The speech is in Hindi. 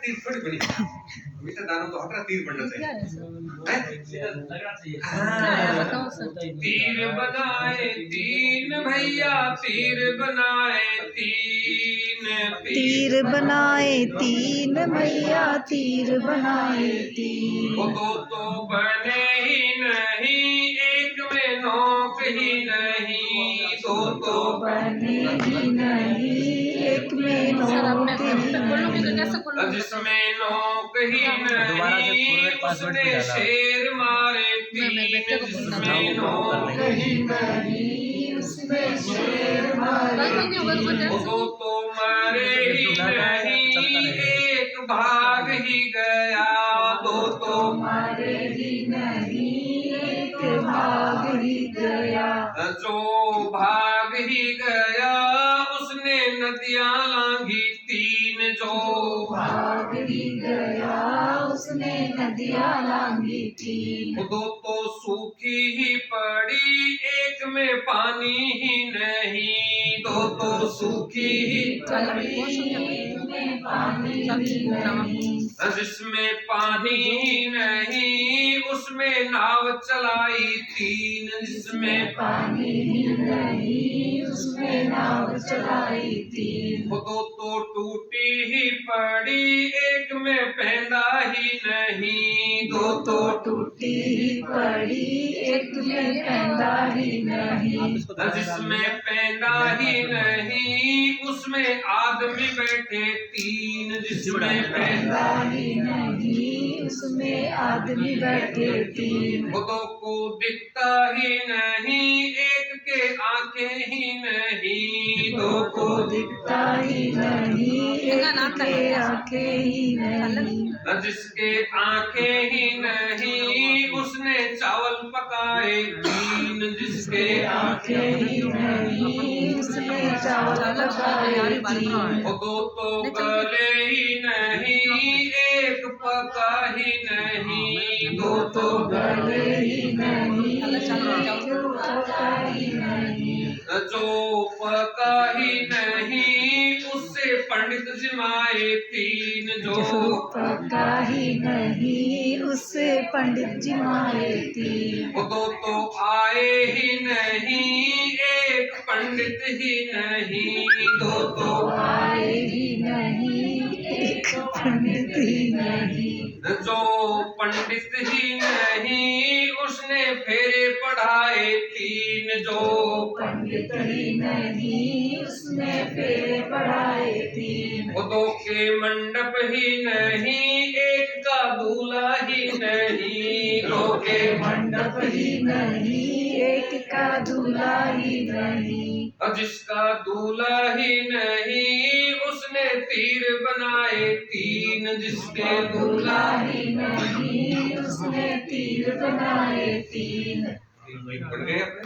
तीर थोड़ी बनी। मीठा दानों तो हटरा तीर बनना चाहिए। तीर बनाए तीन भैया तीर बनाए तीन तीर बनाए तीन भैया तीर बनाए तीन। वो दो तो बने ही नहीं एक में नोक ही नहीं। दो तो बने ही नहीं एक में नोक ही नहीं। जिसमें नोक ही नहीं उसने शेर मारे तीन। जिसमें नोक ही नहीं उसमें शेर मारे तीन। दो तो मरे ही नहीं एक भाग ही गया। दो तो मरे ही नहीं एक भाग ही गया। जो भाग ही गया उसने नदियां लांघी तीन। जो भाग ही गया उसने नदियां लांघी तीन। दो तो सूखी ही पड़ी एक में पानी ही नहीं। दो तो सूखी ही पड़ी एक में पानी ही नहीं। जिसमें पानी ही नहीं उसमें नाव चलाई तीन। जिसमें पानी ही नहीं उसमें नाव चलाई तीन। दो तो टूटी ही पड़ी एक में पैदा ही नहीं। दो तो टूटी ही पड़ी एक में पैदा ही नहीं। जिसमें पैदा ही नहीं उसमें आदमी बैठे तीन। जिसमें पैदा ही नहीं उसमें आदमी बैठे तीन। दो को दिखता ही नहीं एक के आंखें ही नहीं। दो को दिखता ही नहीं एक के आंखें ही नहीं। जिसके आंखें ही नहीं उसने चावल पकाए तीन। जिसके आंखें ही नहीं उसने चावल पकाए तीन। दो तो गले ही नहीं एक पका ही नहीं। दो तो गले ही नहीं पका ही नहीं। जो पका ही नहीं उससे पंडित जिमाए तीन। जो पका ही नहीं उससे पंडित जिमाए तीन। दो तो आए ही नहीं एक पंडित ही नहीं। दो तो आए ही नहीं एक पंडित ही नहीं। जो पंडित ही नहीं उसने फेरे पढ़ाए तीन। जो पंडित ही नहीं उसने फेरे पढ़ाए तीन। दो के मंडप ही नहीं एक का दूल्हा ही नहीं। दो के मंडप ही नहीं एक का दूल्हा ही नहीं। जिसका दूल्हा ही नहीं उसने तीर बनाए तीन। जिसके दूल्हा ही नहीं उसने तीर बनाए तीन। बन गए अपने।